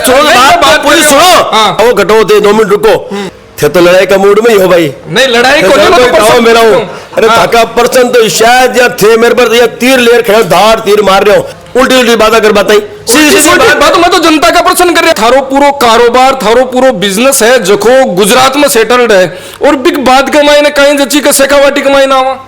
सुनो बात पूरी सुनो। वो घटो थे 2 मिनट रुको। थे तो लड़ाई का मूड में ही हो भाई। नहीं लड़ाई को नहीं मेरा हूँ। अरे थका पर्सन तो शायद या थे मेरे पर या तीर ले खड़े धार तीर मार रहे हो, उल्टी उल्टी बात कर बताई। बात मैं तो जनता का प्रश्न कर रहा। थारो पूरो कारोबार थारो पूरो बिजनेस है जखो गुजरात में सेटल्ड है और बिग बात कमाई ने कहीं जची का शेखावाटी कमाई ना आवा।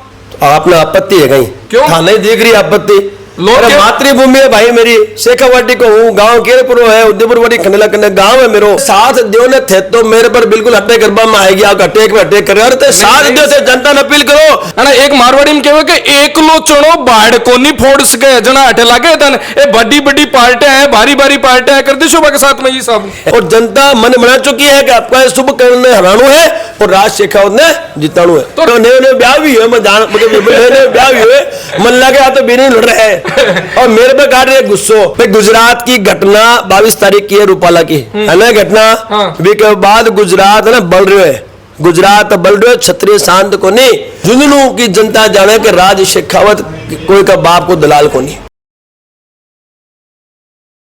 आपने आपत्ति है कहीं? क्यों हाँ नहीं देख रही आपत्ति? मातृभूमि है भाई मेरी, शेखावाटी को हूँ, गांव केरपुर है, उदयपुरवाड़ी खंडेला कन्ने गांव है मेरो। साथ देव ने थे तो मेरे पर बिल्कुल अटैक करवा में आएगी, आप अटैक में अटैक करे। अरे साथ देव से जनता ने अपील करो। है ना, एक मारवाड़ी में कहवे कि एकलो चुनो बाढ़ को नहीं फोड़ सके जना अटे लागे तन। ए बड़ी बड़ी पार्टियां हैं, भारी भारी पार्टियां हैं, कर दी शोभा के साथ में ये सब। और जनता मन बना चुकी है कि आपका शुभ करने हरानू है और राज शेखावत ने जिताणु है। तो नए ब्याह भी हुए, मैं जान नए ब्याह भी हुए, मन लगे तो भी नहीं लड़ रहे हैं और मेरे पे काट रहे गुस्सो। गुजरात की घटना 22 तारीख की है, रूपाला की है ना घटना। के बाद गुजरात है ना बढ़ रहे है, गुजरात बढ़ रहे, क्षत्रिय शांत को नहीं। झुंझुनू की जनता जाने के राज शेखावत कोई का बाप को दलाल को नहीं।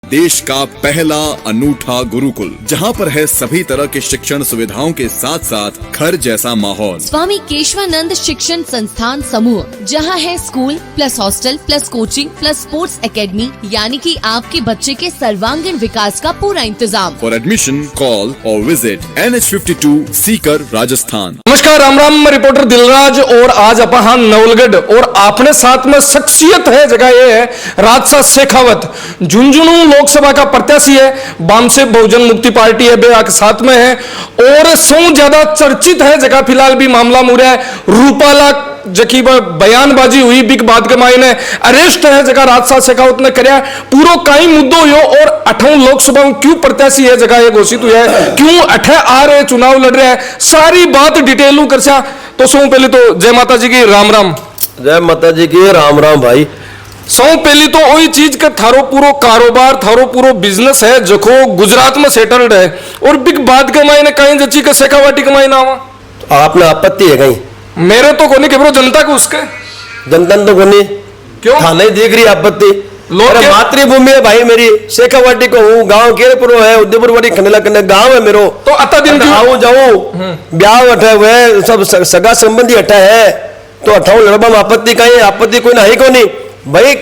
देश का पहला अनूठा गुरुकुल, जहां पर है सभी तरह के शिक्षण सुविधाओं के साथ साथ घर जैसा माहौल। स्वामी केशवानंद शिक्षण संस्थान समूह, जहां है school plus hostel plus coaching plus sports academy, यानी कि आपके बच्चे के सर्वांगीण विकास का पूरा इंतजाम। फॉर एडमिशन कॉल और विजिट NH52 सीकर राजस्थान। नमस्कार, राम राम, मैं रिपोर्टर दिलराज और आज अपन हाँ नवलगढ़ और अपने साथ में शख्सियत है। जगह ये है राजसा शेखावत, झुंझुनू लोकसभा का प्रत्याशी है, वाम से बहुजन मुक्ति पार्टी है बे के साथ में है और सौ ज्यादा चर्चित है। जगह फिलहाल भी मामला मुरा है रूपाला जकी बयानबाजी हुई, बिग बात के मायने अरेस्ट है जगह राजसा शेखावत ने करया। पूरो कई मुद्दों यो और 8 लोकसभा में क्यों प्रत्याशी है जगह ये घोषित हुआ है, क्यों 8 आ रहे चुनाव लड़ रहे हैं, सारी बात डिटेल करसा। तो सौ पहले तो जय माता जी की राम राम। जय माता जी की राम राम भाई। सौ पहली तो वही चीज का थारो पूरो कारोबार थारो पूरो बिजनेस है जखो गुजरात में सेटल्ड है और बिग बात कमाई ने कहीं जची का शेखावाटी कमाई ना आवा। आपने आपत्ति है कहीं? मेरे तो कोनी केवरो जनता को उसके जनता तो कोनी। क्यों हाँ नहीं देख रही आपत्ति? मातृभूमि है भाई मेरी, शेखावाटी को हूँ, गांव केरपुर है, उदयपुरवाड़ी खंडेला कन्ने गांव है मेरो। तो अता दिन आऊं जाऊं ब्याह हटा हुए सब सगा संबंधी हटा है तो अठाऊ लड़बा में आपत्ति कहीं? आपत्ति कोई ना ही को नहीं भाई।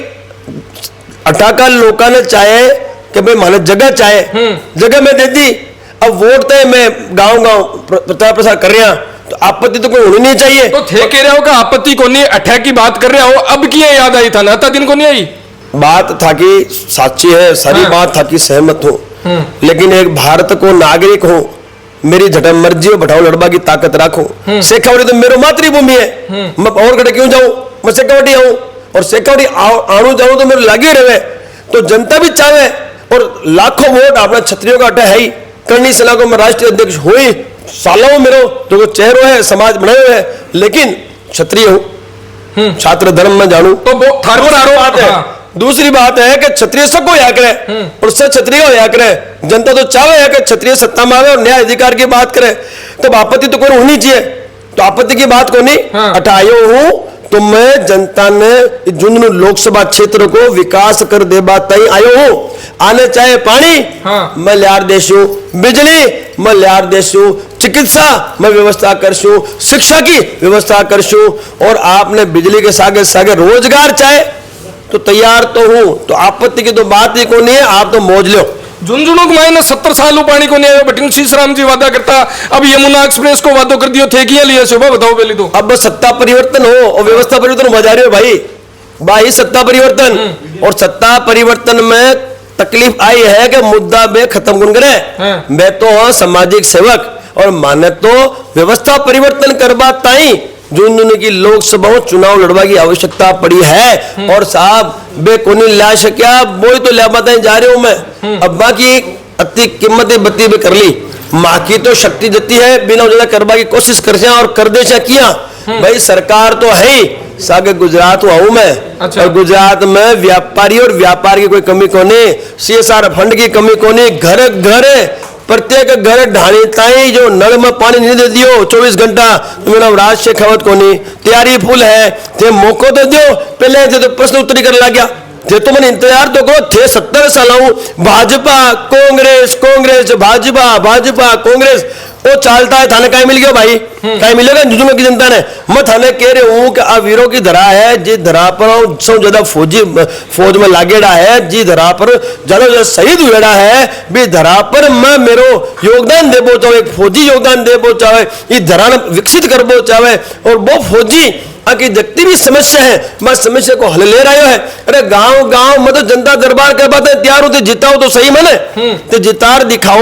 अठाका लोग ने चाहे कि भाई माने जगह चाहे जगह में दे दी। अब वोट तो मैं गांव गांव प्रचार प्रसार कर रहा, तो आपत्ति तो कोई होनी नहीं चाहिए। तो थे कह रहे हो कि आपत्ति को नहीं, अठा की बात कर रहे हो, अब की याद आई था ना, अता दिन को नहीं आई? बात था कि साची है, सारी बात था कि सहमत हूँ, लेकिन एक भारत को नागरिक हूँ, मेरी झटा मर्जी बैठाओ लड़बा की ताकत रखो। शेखावाटी तो मेरी मातृभूमि है, मैं और कटे क्यों जाऊं? मैं शेखावाटी आऊं और शेखावाटी आणु जाऊं तो मेरे लागे रहे। तो जनता भी चाहे और लाखों वोट अपना क्षत्रियों का अटा है ही। करनी सलाह को मैं राष्ट्रीय अध्यक्ष हुई सालों मेरो तो चेहरो है, समाज बनाए हुए है, लेकिन क्षत्रिय हूं, छात्र धर्म में जानू तो थार पर आरोप बात है। दूसरी बात है कि क्षत्रिय सबको या करे और से क्षत्रिय हो या करे। जनता तो चाहे कि क्षत्रिय सत्ता में आवे और न्याय अधिकार की बात करे, तो आपत्ति तो कोई होनी चाहिए। तो आपत्ति की बात को नहीं हटायो हूं तो मैं जनता ने झुंझुनू लोकसभा क्षेत्र को विकास कर दे बात आयो हूं। आने चाहे पानी मैं लियार देशू, बिजली मैं लियार देशू, चिकित्सा मैं व्यवस्था करशू, शिक्षा की व्यवस्था करशू और आपने बिजली के सागे सागे रोजगार चाहे तो तैयार तो हूं। तो आपत्ति की तो बात ही को नहीं है, आप तो मौज लो। झुंझुनू के मायने 70 सालों पानी को नहीं आया, बटिंग शीशराम जी वादा करता, अब यमुना एक्सप्रेस को वादो कर दियो थे कि लिए सुबह बताओ पहले तो। अब सत्ता परिवर्तन हो और व्यवस्था परिवर्तन हो जा रही हो भाई सत्ता परिवर्तन। और सत्ता परिवर्तन में तकलीफ आई है कि मुद्दा बे खत्म कौन करे। मैं तो हाँ सामाजिक सेवक और माने तो व्यवस्था परिवर्तन करवा ताई झुंझुनू की लोकसभा चुनाव लड़वा की आवश्यकता पड़ी है। और साहब बे कोनी ला सकिया वो तो ला बताए जा रहे हूं मैं। अब्बा की अति कीमत बत्ती भी कर ली, माँ की तो शक्ति जती है, बिना उजाला करवा की कोशिश कर और कर दे किया। भाई सरकार तो है ही, सागे गुजरात आऊं मैं। अच्छा। और गुजरात में व्यापारी और व्यापार की कोई कमी को नहीं, CSR फंड की कमी को नहीं। घर घर प्रत्येक घर ढाणी ताई जो नल में पानी नहीं दे दियो 24 घंटा, तो मेरा राज शेखावत को नहीं तैयारी फुल है। थे मौको तो दियो, पहले तो प्रश्न उत्तरी कर ला गया थे तो मैंने इंतजार तो करो थे 70 साल भाजपा कांग्रेस कांग्रेस भाजपा भाजपा कांग्रेस वो चालता है थाने कहीं मिल गया भाई कहीं मिलेगा झुंझुनू की जनता ने मैं थाने कह रही हूँ कि अब वीरों की धरा है जी धरा पर सब ज्यादा फौज में लागेड़ा है जी धरा पर ज्यादा शहीद हुएड़ा है भी धरा पर मैं मेरो योगदान दे चाहे एक फौजी योगदान दे चाहे ये धरा विकसित कर चाहे और वो फौजी की जितनी भी समस्या है मैं समस्या को हल ले रहा है। अरे गांव गांव में तो जनता दरबार के बात है तैयार होते जिताओ तो सही मैंने तो जितार दिखाओ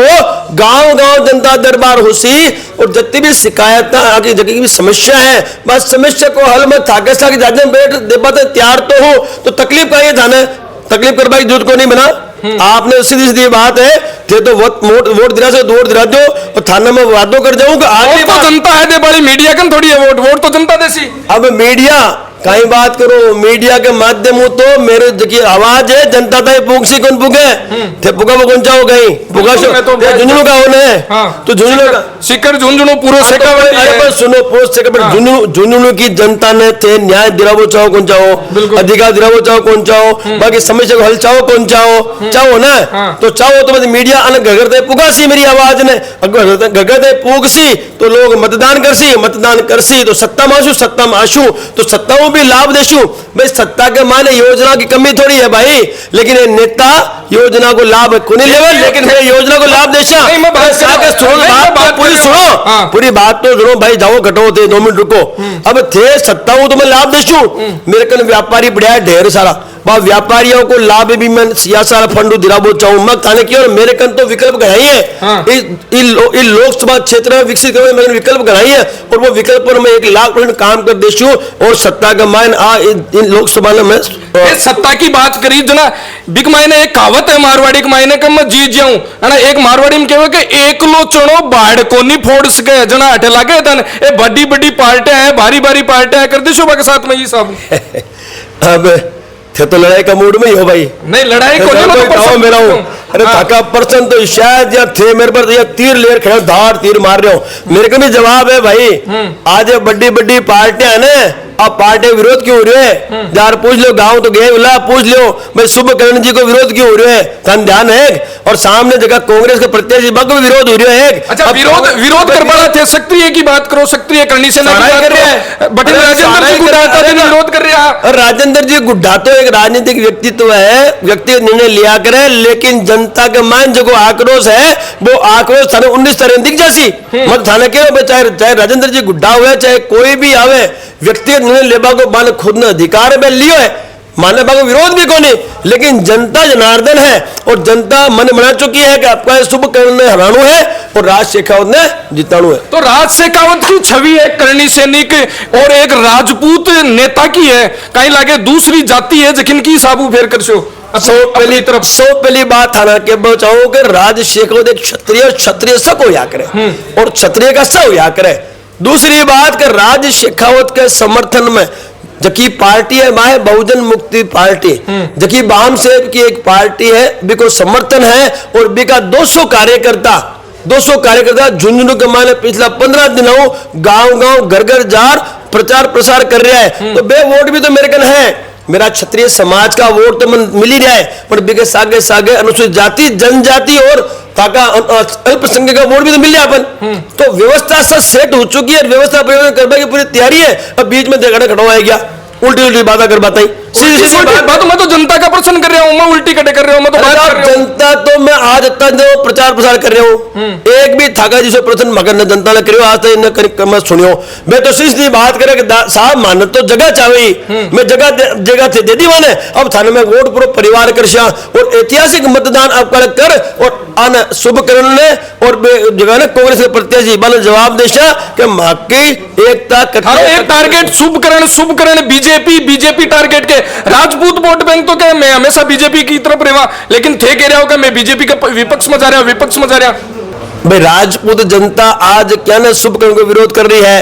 गांव गांव जनता दरबार हो सी और जितनी भी शिकायत आगे जितनी भी समस्या है बस समस्या को हल में थाके साके जाने बैठ दे पाते तैयार तो हो तो तकलीफ का ये थाने तकलीफ करवाई दूध को नहीं बना आपने सीधी सीधी बात है थे तो वोट दिला से वोट दिला दो और थाने में वादों कर जाऊंगा आगे तो जनता है दे बड़ी मीडिया कन थोड़ी है वोट तो जनता देसी। अब मीडिया कहीं बात करो मीडिया के माध्यम तो मेरे देखिए आवाज है जनता तक पूछी कौन पुगे थे पुगा वो कौन चाहो कहीं पुगा झुंझुनू का होने तो झुंझुनू का सिकर झुंझुनू पूरा सेका सुनो पोस्ट सेका झुंझुनू की जनता ने थे न्याय दिलावो चाहो कौन चाहो अधिकार दिलावो चाहो कौन चाहो बाकी समस्या को हल चाहो कौन चाहो ना तो चाहो तो मीडिया अन घगरते पुगा सी मेरी आवाज ने घगरते पूग सी तो लोग मतदान करसी तो सत्ता में आशू तो सत्ता भी लाभ देशु भाई सत्ता के माने योजना की कमी थोड़ी है भाई लेकिन नेता योजना को लाभ को नहीं लेवल लेकिन मैं योजना को लाभ देशा पूरी बात तो सुनो भाई जाओ घटो थे 2 मिनट रुको अब थे सत्ता तो मैं लाभ देशु मेरे कन व्यापारी बढ़िया ढेर सारा व्यापारियों को लाभ भी मैं सियासा फंड दिलाबो चाहूं मैं थाने की और मेरे कन तो विकल्प गढ़ाई है इन लोकसभा क्षेत्र में विकसित करने मैंने विकल्प गढ़ाई है और वो विकल्प पर मैं 1,00,000% काम कर देशू और सत्ता का मान इन लोकसभा में मैं सत्ता की बात करी जना बिक मायने एक कहावत है मारवाड़ी के मायने का मैं जीत जाऊं है ना एक मारवाड़ी में कहवे कि एक लो चुनो बाढ़ को नहीं फोड़ सके जना हटे लागे तन ये बड़ी बड़ी पार्टियां हैं भारी भारी पार्टियां कर दी शोभा के साथ में ये सब अब थे तो लड़ाई का मूड में ही हो भाई नहीं लड़ाई को नहीं मेरा हूँ अरे थाका पर्सन तो शायद या थे मेरे पर या तीर ले खड़े धार तीर मार रहे हो मेरे को भी जवाब है भाई आज बड़ी बड़ी पार्टियां है ना अब पार्टी विरोध क्यों हो रहे है यार पूछ लो गांव तो गए उला पूछ लो भाई शुभकरण जी को विरोध क्यों हो रहे है तन ध्यान है और सामने जगह कांग्रेस के प्रत्याशी बग विरोध हो रहे है। अच्छा विरोध कर पड़ा थे सक्रिय की बात करो सक्रिय करनी से नहीं कर रहे हैं बट राजेंद्र जी गुड्डा विरोध कर रहा है। राजेंद्र जी गुड्डा तो एक राजनीतिक व्यक्तित्व है व्यक्तिगत निर्णय लिया करे लेकिन जनता के मान जो आक्रोश है वो आक्रोश थाने 19 तारीख दिख जासी मत थाने के चाहे राजेंद्र जी गुड्डा हुए चाहे कोई भी आवे व्यक्तिगत निर्णय लेबा को मान खुद ने अधिकार में लियो है माने बागो विरोध भी कोनी लेकिन जनता जनार्दन है और जनता मन बना चुकी है कि आपका शुभकरण ने हराणु है और राज शेखावत ने जिताणु है। तो राज शेखावत की छवि एक करनी सैनिक और एक राजपूत नेता की है कहीं लागे दूसरी जाति है जिन की साबू फेर कर पहली बात थाना के बचाओ कि राज शेखावत एक क्षत्रिय सक हो या करे और क्षत्रिय का स हो या करे। दूसरी बात कि राज शेखावत के समर्थन में जबकि पार्टी है माहे बहुजन मुक्ति पार्टी जबकि बाम सेब की एक पार्टी है बिको समर्थन है और बिका 200 कार्यकर्ता झुंझुनू के माने पिछला 15 दिनों गांव घर घर जार प्रचार प्रसार कर रहा है तो बे वोट भी तो मेरे कन है मेरा क्षत्रिय समाज का वोट तो मिल ही रहा है पर बिके सागे सागे अनुसूचित जाति जनजाति और ताका अल्पसंख्यक का वोट भी तो मिल रहा अपन तो व्यवस्था सब सेट हो चुकी है व्यवस्था परिवर्तन करने की पूरी तैयारी है अब बीच में देखा खड़ा होएगा उल्टी बात कर बात मैं तो जनता का प्रश्न कर रहा हूँ मैं उल्टी कटे कर रहा हूँ मैं तो बात कर रहा हूँ जनता तो मैं आज तक प्रचार प्रसार कर रहा हूँ एक भी थाका जिसे प्रश्न मगर जनता ने करियो आज तक मैं सुनियो मैं तो सीधी बात करे साहब मान तो जगह चाहे मैं जगह थे दे दी मैंने अब थाने में वोट पूरा परिवार कर और ऐतिहासिक मतदान आपका कर और आन शुभकरण ने और जगह ने कांग्रेस के प्रत्याशी बल जवाब देशा कि मां की एकता एक टारगेट शुभकरण बीजेपी टारगेट के राजपूत वोट बैंक तो क्या मैं हमेशा बीजेपी की तरफ रहा लेकिन थे कह रहा होगा मैं बीजेपी के विपक्ष में जा रहा भाई राजपूत जनता आज क्या ना शुभकरण को विरोध कर रही है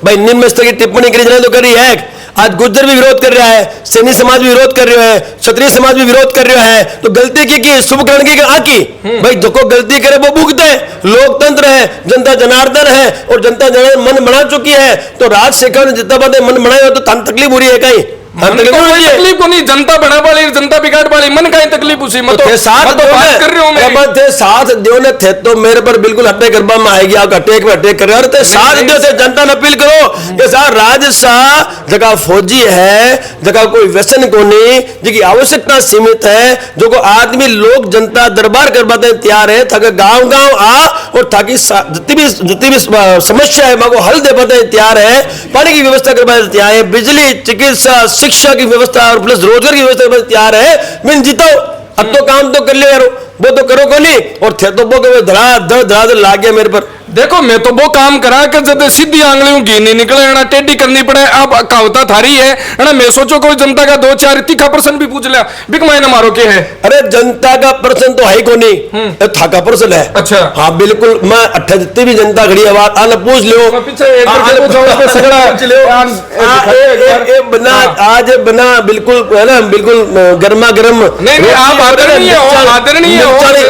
भाई निम्न स्तर की टिप्पणी करी तो कर रही है आज गुर्जर भी विरोध कर रहा है सैनी समाज भी विरोध कर रहा है क्षत्रिय समाज भी विरोध कर रहा है तो गलती की शुभकरण की आकी भाई जो को गलती करे वो भुगते हैं लोकतंत्र है जनता जनार्दन है और जनता जनार्दन मन बना चुकी है तो राज शेखावत ने जितना बात मन बनाया हो तो तकलीफ हो रही है कहीं मन को कोई तकलीफ को नहीं, जनता बड़ा वाली जनता बिगाड़ वाली, मन का ही तकलीफ उसी मत थे साथ तो बात कर रहे हो मैं थे साथ दियो ने थे तो मेरे पर बिल्कुल हटे गरबा में आएगी, आप अटैक में अटैक कर रहे हो, साथ दियो थे जनता ने अपील करो कि सार राजशाह जगह फौजी है, जगह कोई व्यसन को नहीं, जिसकी आवश्यकता सीमित है, जो को आदमी लोग जनता दरबार करवाते तैयार है, ताकि गांव गांव आ और ताकि जितनी भी समस्या है वो हल दे पाते तैयार है, पानी की व्यवस्था करवाते तैयार है, बिजली चिकित्सा शिक्षा की व्यवस्था और प्लस रोजगार की व्यवस्था करवाते तैयार है। मैं जीता अब तो काम तो कर लियो यार, वो तो करो को नहीं, और थे तो वो धड़ा लाग गया मेरे पर। देखो मैं तो वो काम करा कर जब सीधी आंगलियों घी नहीं निकले ना टेढ़ी करनी पड़े, अब कहावता थारी है ना, मैं सोचो कोई जनता का 2-4 तीखा प्रश्न भी पूछ लिया, बिक मायने मारो के है। अरे जनता का प्रश्न तो है को नहीं, थाका प्रश्न है। अच्छा हाँ बिल्कुल, मैं 8 जितनी भी जनता खड़ी है आना पूछ लो, बना आज बना बिल्कुल है ना, बिल्कुल गर्मा गर्म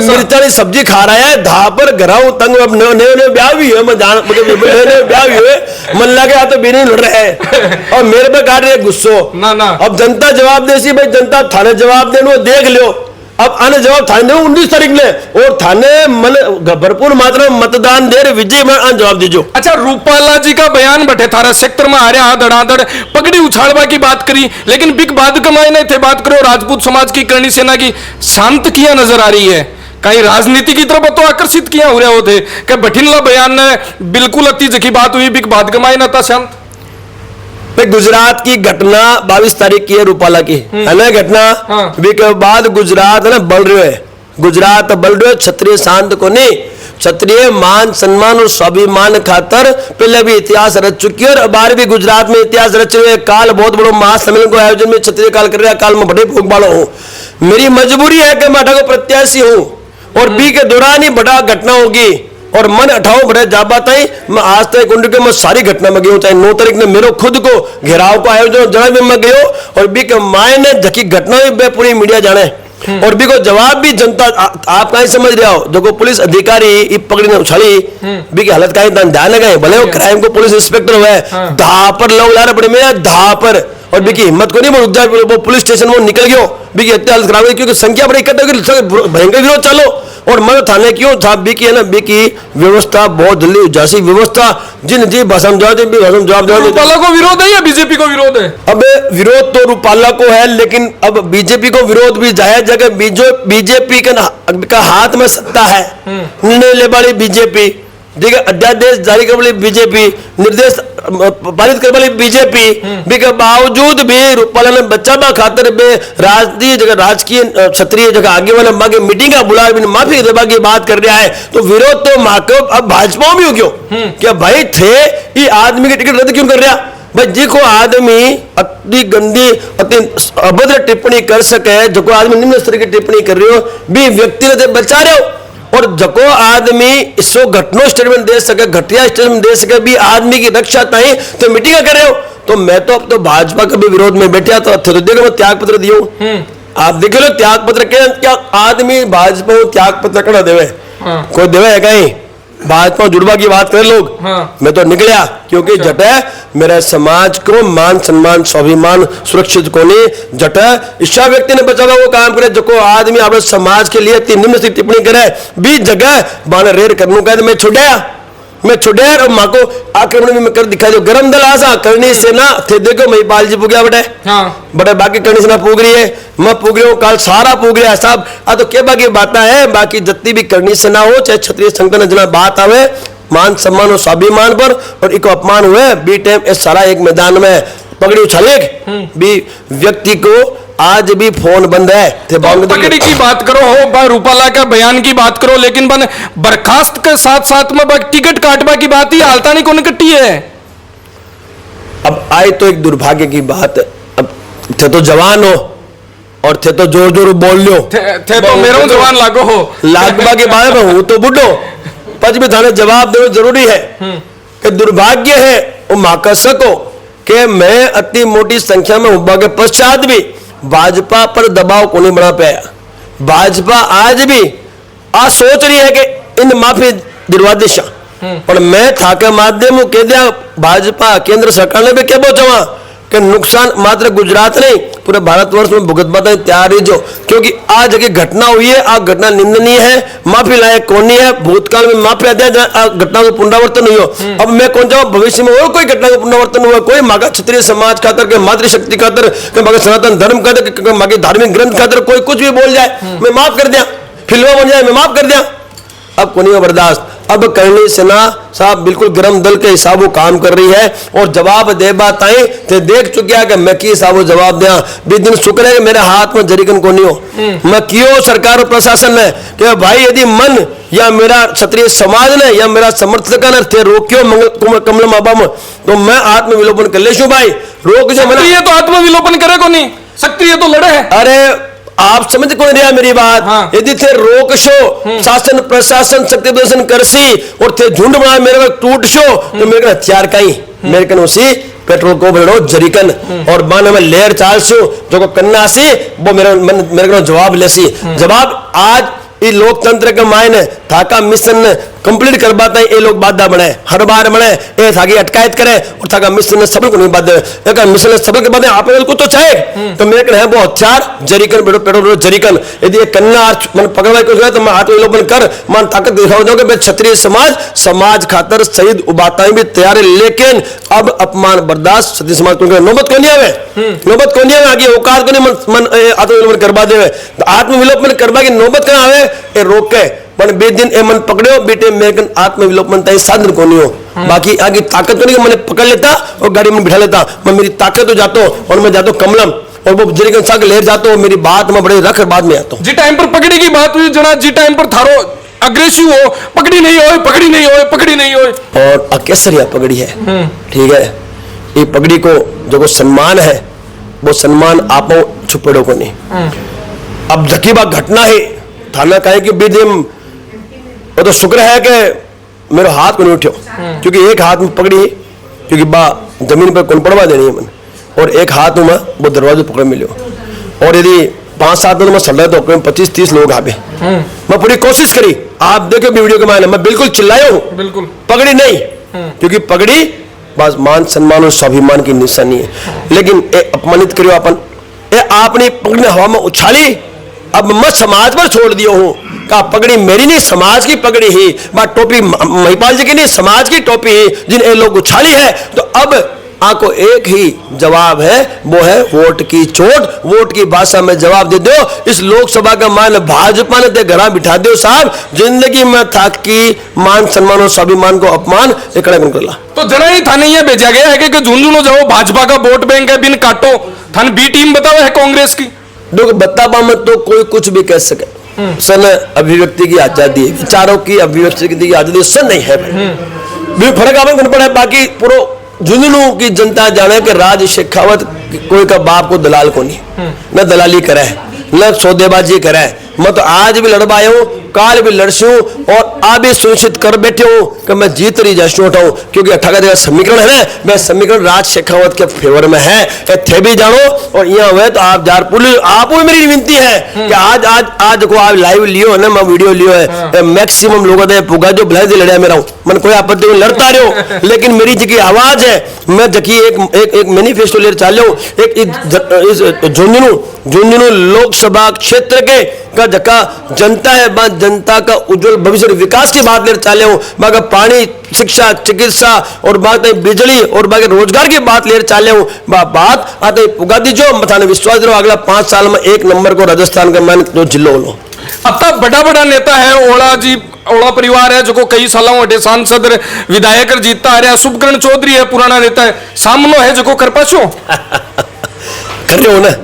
मिर्चाली सब्जी खा रहा है, धा पर घराऊ तंग अब ब्याह भी है, मैं जान ब्याह भी हुए मन लगे तो बीनी लड़ रहे हैं और मेरे पे काट रहे गुस्सो ना। अब जनता जवाब दे सी भाई, जनता थाने जवाब देने देख लियो, अब आने जवाब थाने दे 19 तारीख ने, और थाने मन भरपूर मात्रा में मतदान दे विजय में जवाब दीजो। अच्छा रूपाला जी का बयान बटे थारा सेक्टर में आ रहा है, धड़ाधड़ पगड़ी उछाड़वा की बात करी, लेकिन बिग बाद कमाई नहीं थे, बात करो राजपूत समाज की करणी सेना की शांत किया नजर आ रही है, कहीं राजनीति की तरफ तो आकर्षित किया हो रहे होते कि बठिनला बयान ने बिल्कुल अति जखी बात हुई, बिग बाद कमाई ना था शांत। गुजरात की घटना 22 तारीख की है, रूपाला की है ना घटना, के बाद गुजरात है ना बल रहे है, गुजरात बल रहे, क्षत्रिय शांत को नहीं, क्षत्रिय मान सम्मान और स्वाभिमान खातर पहले भी इतिहास रच चुकी है और बार भी गुजरात में इतिहास रच रहे, काल बहुत बड़ो महासम्मेलन को आयोजन में क्षत्रिय काल कर रहा है, काल में बड़े भोग वाला हूँ, मेरी मजबूरी है कि मैं अठा को प्रत्याशी हूँ और बी के दौरान ही बड़ा घटना होगी और मन अठाओ बड़े जाबाता ही मैं आज तक कुंड के मैं सारी घटना में गयो, चाहे 9 तारीख ने मेरे खुद को घेराव को आयोजन जहाँ भी मैं गयो और बी के माए ने जकी घटना भी पूरी मीडिया जाने और भी को जवाब भी जनता आप कहीं समझ रहे हो, जो को पुलिस अधिकारी पकड़ी ने उछाली भी की हालत कहीं ध्यान लगाए, भले वो क्राइम को पुलिस इंस्पेक्टर हुए धा पर लोग ला रहे पड़े मेरा धा पर, और बी की हिम्मत को नहीं वो रुक जाए, वो पुलिस स्टेशन वो निकल गयो, बी की हत्या हालत खराब हुई क्योंकि संख्या बड़ी इकट्ठा होगी, भयंकर विरोध चालो और मन थाने क्यों था बी की है ना, बी की व्यवस्था बहुत जल्दी जैसी व्यवस्था जिन जी भाषा जवाब रूपाला को विरोध है या बीजेपी को विरोध है? अब विरोध तो रूपाला को है, लेकिन अब बीजेपी को विरोध भी जायज जगह बीजेपी का हाथ में सत्ता है, निर्णय ले वाली बीजेपी, ठीक है, अध्यादेश जारी करने वाली बीजेपी, निर्देश पारित करने वाली बीजेपी भी के बावजूद भी रूपाला ने बचावा खातर बे राजनीति जगह राजकीय क्षत्रिय जगह आगे वाले मांगे मीटिंग का बुला भी माफी देवा की बात कर रहा है, तो विरोध तो माको अब भाजपा में हो क्यों क्या भाई थे ये आदमी की टिकट रद्द क्यों कर रहा भाई, जी को आदमी अति गंदी अति अभद्र टिप्पणी कर सके, जो को आदमी निम्न स्तर की टिप्पणी कर रहे हो भी व्यक्ति ने बचा रहे हो और जको आदमी इसको घटनो स्टेटमेंट दे सके, घटिया स्टेटमेंट दे सके भी आदमी की रक्षा नहीं तो मीटिंग कर रहे हो, तो मैं तो अब तो भाजपा के भी विरोध में बैठा तो देखो मैं त्याग पत्र दियो, आप देख लो त्याग पत्र क्या आदमी भाजपा को त्याग पत्र कड़ा देवे, कोई देवे है कहीं भाजपा जुड़वा की बात कर लोग, मैं तो निकलिया क्योंकि जटे मेरे समाज को मान सम्मान स्वाभिमान सुरक्षित को नहीं जटे इच्छा व्यक्ति ने बचावा वो काम करे, जो को आदमी अपने समाज के लिए निम्न से टिप्पणी करे भी जगह बाने रेर करने का मैं छुड़े और माँ को आक्रमण में कर दिखा दो, गरम दल आसा करनी सेना थे देखो मैं पाल जी पुगया बटे बटे बाकी करनी सेना पूग रही है, मैं पूग रही हूँ काल सारा पूग रहा है साहब आ तो क्या बाकी बात है, बाकी जितनी भी करनी सेना हो चाहे क्षत्रिय संगठन जना बात आवे मान सम्मान और स्वाभिमान पर और एक अपमान हुए बी टाइम सारा एक मैदान में पगड़ी उछाले भी व्यक्ति को आज भी फोन बंद है थे तो पगड़ी की बात करो हो रूपाला का बयान की बात करो, लेकिन बन बर्खास्त के साथ साथ में टिकट काटवा की बात ही हालता नहीं कौन कट्टी है। अब आए तो एक दुर्भाग्य की बात, अब थे तो जवान हो और थे तो जोर जोर बोल लो थे तो मेरा जवान लागो हो लागबा के बारे में हूं तो बुढ़ो पच भी थाने जवाब देना जरूरी है कि दुर्भाग्य है वो मां का सको कि मैं अति मोटी संख्या में हुआ के पश्चात भी भाजपा पर दबाव को नहीं बना पाया, भाजपा आज भी आज सोच रही है कि इन माफी दिलवा दिशा पर मैं था के माध्यम कह दिया भाजपा केंद्र सरकार ने भी क्या पहुंचावा कि नुकसान मात्र गुजरात नहीं पूरे भारतवर्ष में भुगतना तैयार है जो, क्योंकि आज की घटना हुई है, आज घटना निंदनीय है, माफी लायक कौन नहीं है। भूतकाल में माफी आते हैं, घटना का पुनरावर्तन हुई हो। अब मैं कौन चाहूँ भविष्य में और कोई घटना का पुनरावर्तन हुआ, कोई मागा क्षत्रिय समाज खातर के मातृशक्ति खातर के मागा सनातन धर्म खातर के मागे धार्मिक ग्रंथ खातर कोई कुछ भी बोल जाए मैं माफ कर दिया, फिल्म बन जाए मैं माफ कर दिया। अब को नहीं बर्दाश्त। अब करनी सेना साहब बिल्कुल गरम दल के हिसाब वो काम कर रही है और जवाब दे बात आई तो देख चुकिया कि मैं की हिसाब जवाब दिया। भी दिन शुक्र है कि मेरे हाथ में जरीकन को नहीं हो। मैं क्यों सरकार और प्रशासन ने कि भाई यदि मन या मेरा क्षत्रिय समाज ने या मेरा समर्थक ने थे रोक्यो कमल माबा में तो मैं आत्मविलोपन कर ले भाई रोक जो मैंने। ये तो आत्मविलोपन करे को नहीं सकती, ये तो लड़े है। अरे आप समझ कौन रहा मेरी बात। हाँ। यदि थे रोक शो शासन प्रशासन शक्ति प्रदर्शन करसी और थे झुंड बना मेरे को टूट शो तो मेरे को हथियार का ही मेरे को उसी पेट्रोल को बढ़ो जरीकन और बान में लेयर चाल सो जो को कन्ना सी वो मेरे को जवाब ले सी जवाब आज ये लोकतंत्र के मायने थाका मिशन कंप्लीट कर पाता है। ये लोग बाधा बने हर बार बने ये थाकी अटकायत करे और थाका मिशन ने सबल को नहीं बाध्य है। मिशन ने सबल के बाद आप को तो चाहे तो मेरे को है वो हथियार जरीकन पेट्रोल जरीकन यदि ये कन्ना मन पकड़वाई को तो मैं आत्मविलोपन कर मान ताकत दिखाओ जाऊंगा मैं क्षत्रिय समाज खातर शहीद उबाता भी तैयार है। लेकिन अब अपमान बर्दाश्त क्षत्रिय समाज को नौबत को नहीं आवे नौबत को नहीं आवे आगे औकात को नहीं मन आत्मविलोपन करवा दे आत्मविलोपन करवा की नौबत कहाँ आवे ये रोक के पर बेदिन ए मन पकड़ो बेटे मेरे आत्मविलोपन तय साधन को नहीं हो। बाकी आगे ताकत तो नहीं मैंने पकड़ लेता और गाड़ी में बिठा लेता मैं मेरी ताकत तो जाता और मैं जाता कमलम और वो जरीकन साग लेर जाता हूँ मेरी बात मैं बड़े रख बाद में आता हूँ। जी टाइम पर पकड़ी की बात हुई जना जी टाइम पर थारो अग्रेसिव हो पकड़ी नहीं हो और अकेसरिया पगड़ी है ठीक है। ये पगड़ी को जो सम्मान है वो सम्मान आपो छुपेड़ो को नहीं। अब धकीबा घटना है थाना कहे कि विदिम वो तो शुक्र है कि मेरे हाथ को नहीं उठ्यो क्योंकि एक हाथ में पकड़ी क्योंकि बा जमीन पर कौन पड़वा देनी है मन और एक हाथ में वो दरवाजे पकड़ मिलो और यदि 5-7 दिन में चल रहा तो 25-30 लोग आवे मैं पूरी कोशिश करी। आप देखो वीडियो के मायने मैं बिल्कुल चिल्लाया हूँ बिल्कुल पगड़ी नहीं क्योंकि पगड़ी बस मान सम्मान और स्वाभिमान की निशानी है। लेकिन अपमानित करियो अपन आपने पगड़ी हवा में उछाली अब मैं समाज पर छोड़ दिया हूँ का पगड़ी मेरी नहीं समाज की पगड़ी ही बात टोपी महिपाल जी की नहीं समाज की टोपी ही जिन ये लोग उछाली है। तो अब आपको एक ही जवाब है वो है वोट की चोट। वोट की भाषा में जवाब दे दो। इस लोकसभा का मान भाजपा ने ते घरा बिठा दो साहब जिंदगी में था कि मान सम्मान और स्वाभिमान को अपमान एकड़ा कर ला तो जरा ही थाने ये भेजा गया है कि झुंझुनू जाओ भाजपा का वोट बैंक है बिन काटो थाने बी टीम बताओ है कांग्रेस की देखो बताबा मत तो कोई कुछ भी कह सके सन अभिव्यक्ति की आजादी विचारों की अभिव्यक्ति की आजादी सन नहीं है भी फर्क आपको पड़ा है। बाकी पूरा झुंझुनू की जनता जाने के राज शेखावत कोई का बाप को दलाल को नहीं न दलाली करे न सौदेबाजी करे। मैं तो आज भी लड़ पाया हूँ काल भी लड़सी हूँ और आप भी सुनिश्चित कर बैठे हूँ कि मैं जीत रही जश्न उठाऊँ क्योंकि 18 समीकरण है ना मैं समीकरण राज शेखावत के फेवर में है थे भी जानो और यहाँ हुए तो आप जार पुलिस आप मेरी विनती है कि आज आज आज देखो आप लाइव लियो ना मैं वीडियो लियो है मैक्सिमम लोगों ने पुगा जो भले से लड़ाया मेरा हूँ मन कोई आपत्ति में लड़ता रहे हो लेकिन मेरी जी की आवाज है मैं जकी एक मैनिफेस्टो ले चाल हूँ एक झुंझुनू लोकसभा क्षेत्र के का जका जनता है बात जनता का उज्जवल भविष्य विकास की बात ले चाले हूँ बाकी पानी शिक्षा चिकित्सा और बात बिजली और बाकी रोजगार की बात ले चाले हूँ बात आते पुगा दीजो मथाने विश्वास दो अगला 5 साल में 1 नंबर को राजस्थान का मान जो जिलो लो। अब तक बड़ा नेता है ओला जी ओला परिवार है जो कई सालों अटे सांसद विधायक जीतता आ रहा शुभकरण चौधरी है पुराना नेता है सामनो है जो कर पाछो कर रहे हो ना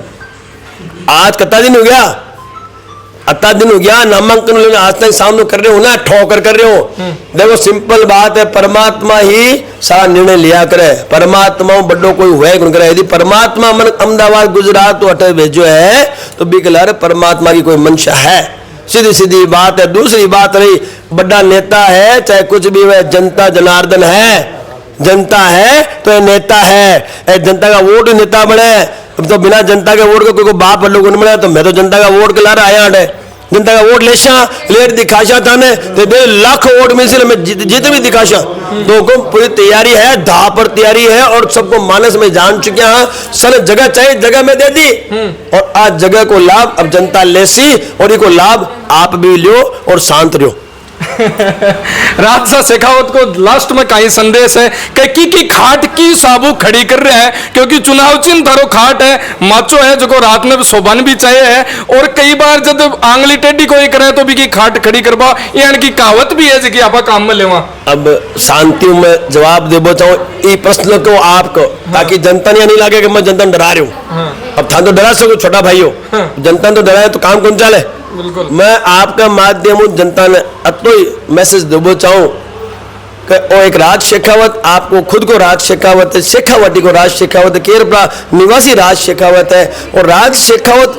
आज कितना दिन हो गया अत्ता दिन हो गया नामांकन आज तक सामने कर रहे हो ना ठोकर कर रहे हो। देखो सिंपल बात है परमात्मा ही सारा निर्णय लिया करे परमात्मा बड़ो कोई हुआ कौन करे यदि परमात्मा मन अहमदाबाद गुजरात तो अटे भेजो है तो बिकलार परमात्मा की कोई मंशा है सीधी सीधी बात है। दूसरी बात रही बड़ा नेता है चाहे कुछ भी वह जनता जनार्दन है जनता है तो ये नेता है जनता का वोट ही नेता बने तो बिना जनता के वोट का कोई बाप लोग बने तो मैं तो जनता का वोट के ला रहा आया जनता का वोट लेशा लेट दिखाशा था ने तो 1,00,000 वोट में से मैं जीत भी दिखाशा। तो को पूरी तैयारी है, धा पर तैयारी है और सबको मानस में जान चुके हैं। सन जगह चाहिए, जगह में दे दी और आज जगह को लाभ अब जनता लेसी और इको लाभ आप भी लियो और शांत रहो। राजसा शेखावत को लास्ट में कई संदेश है कि खाट की साबू खड़ी कर रहे हैं, क्योंकि चुनाव चिन्ह थारो खाट है, माचो है जो रात में शोभन भी चाहिए है और कई बार जब आंगली टेढ़ी कोई करे तो भी की खाट खड़ी करवा, यानी की कहावत भी है जी कि आप काम में लेवा। अब शांति में जवाब देबो चाहूँ ये प्रश्न को आपको, ताकि जनता नहीं लगे कि मैं जनता डरा रही हूँ। अब था तो डरा सको छोटा भाई हो, जनता तो डराए तो काम कौन चले। मैं आपका माध्यम हूं जनता ने अतो ही मैसेज देबो चाहूं कि वो एक राज शेखावत, आपको खुद को राज शेखावत है, शेखावटी को राज शेखावत है, केरपड़ा निवासी राज शेखावत है और राज शेखावत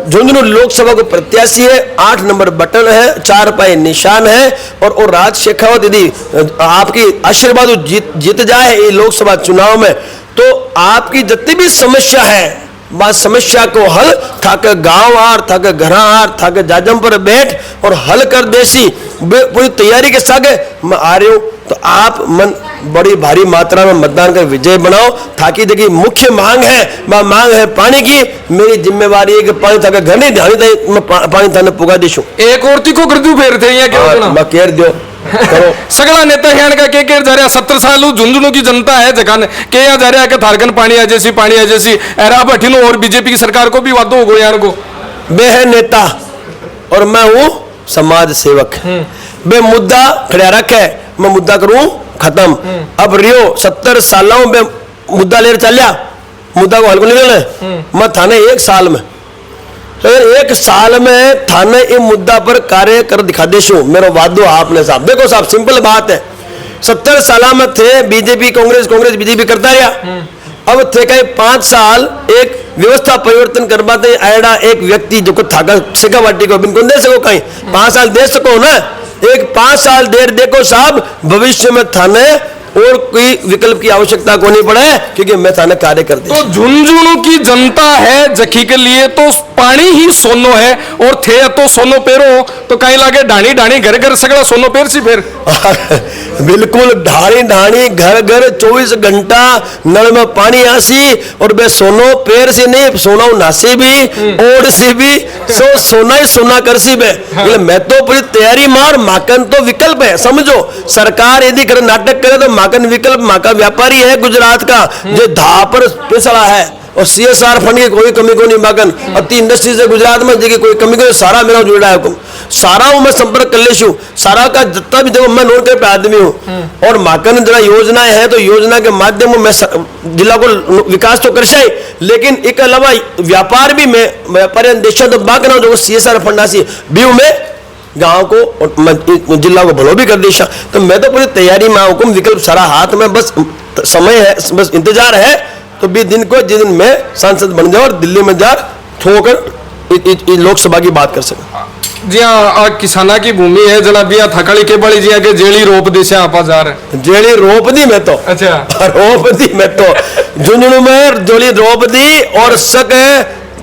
झुंझुनू लोकसभा को प्रत्याशी है। 8 नंबर बटन है, 4 पाए निशान है और राज शेखावत यदि आपकी आशीर्वाद जीत जाए ये लोकसभा चुनाव में तो आपकी जितनी भी समस्या है बात समस्या को हल थाके गांव आर, थाके घर आर, थाके जाजम पर बैठ और हल कर देसी पूरी तैयारी के साथ मैं आ रही हूँ। तो आप मन बड़ी भारी मात्रा में मतदान कर विजय बनाओ। ताकि देखिए मुख्य मांग है पानी की। मेरी जिम्मेवारी है कि पानी थाके घर नहीं ध्यान मैं पानी थाने पुगा देशू। एक और को कर दू फेर थे मैं केर दो सगला नेता है का के जा रहा 70 साल झुंझुनू की जनता है जगह के जा रहा है कि थारकन पानी आ जैसी एरा भटिनो और बीजेपी की सरकार को भी वादो हो गो यार को। बे है नेता और मैं हूँ समाज सेवक। बे मुद्दा खड़ा रखे मैं मुद्दा करूं खत्म। अब रियो 70 सालों में मुद्दा ले चलिया, मुद्दा को हल को निकलना मैं थाने 1 साल में, तो 1 साल में थाने इस मुद्दा पर कार्य कर दिखा देशू। मेरा वादो आपने साहब देखो साहब सिंपल बात है। 70 साल में थे बीजेपी कांग्रेस बीजेपी करता रहा। अब थे कहीं 5 साल एक व्यवस्था परिवर्तन करवाते आयडा एक व्यक्ति जो को थाका शेखावटी को बिन दे सको कहीं 5 साल दे सको ना। एक 5 साल देर देखो साहब भविष्य में थाने और कोई विकल्प की आवश्यकता को नहीं पड़े क्योंकि मैं थाने कार्य कर दे। तो झुंझुनू की जनता है जखी के लिए तो पानी ही सोनो है और थे तो सोनो पेरो तो कहीं लागे ढाणी ढाणी घर घर सगड़ा सोनो पेर सी फिर बिल्कुल ढाणी घर घर 24 घंटा नल में पानी आसी और बे सोनो पेर से नहीं सोना नासी भी ओढ़ सी भी सोना ही सोना कर सी बे। मैं तो पूरी तैयारी मार माकन तो विकल्प है समझो। सरकार यदि कर नाटक करे तो माकन विकल्प माका व्यापारी है गुजरात का जो धा पर पिसड़ा है और CSR फंड की कोई कमी को नहीं माकन अति इंडस्ट्रीज है गुजरात में देखिए कोई कमी को सारा मेरा जुड़ा है हुकुम सारा मैं संपर्क कर लेशू सारा का जितना भी देखो मैं नोट पे आदमी हूँ और माकन जरा योजनाएं हैं तो योजना के माध्यम मैं जिला को विकास तो कर ही लेकिन एक अलावा व्यापार भी मैं व्यापारी देशा तो बात करा जो CSR फंड आसी भी में गांव को और जिला को भलो भी कर देशा। तो मैं तो पूरी तैयारी में हुकुम विकल्प सारा हाथ में बस समय है बस इंतजार है तो 20 दिन को जिस दिन मैं सांसद बन जाऊं और दिल्ली में जा होकर लोकसभा की बात कर सकूं। जी हाँ किसाना की भूमि है जना बिया थकाली के बड़ी जी के जेली रोप दे से आपा जा रहे जेली रोप दी मैं तो अच्छा रोप दी मैं तो झुंझुनू में जोली रोप दी और सक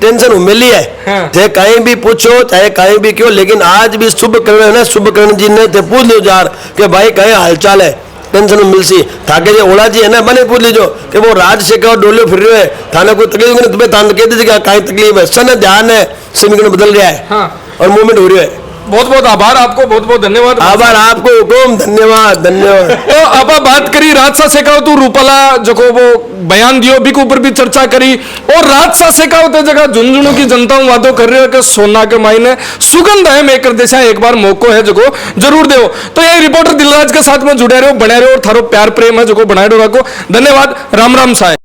टेंशन मिली है चाहे कहीं भी पूछो चाहे कहीं भी क्यों लेकिन आज भी शुभकरण जी ने पूछ लो जार कि भाई कहीं हालचाल है टेंशन मिल सी थाके जो ओला जी है ना बने पूछ लीजो कि वो राज शेखावत डोलियो फिर रहे है थाने कोई तकलीफ नहीं तुम्हें थाने कह दीजिएगा कहीं तकलीफ है सन ध्यान है समीकरण बदल रहा है और मूवमेंट हो रही है। बहुत बहुत आभार आपको बहुत बहुत धन्यवाद। आभार आपको हुकुम धन्यवाद। तो आप बात करी राजसा शेखावत रूपाला जो को वो बयान दियो भी के ऊपर भी चर्चा करी और राजसा शेखावत जगह झुंझुनू की जनता वादो कर रहे हो कि सोना के मायने सुगंध है मैं कर देशा एक बार मौको है जो जरूर दो। तो ये रिपोर्टर दिलराज के साथ में जुड़े रहो बने रहो और थारो प्यार प्रेम है जो बनाए रखो। धन्यवाद। राम राम साहेब।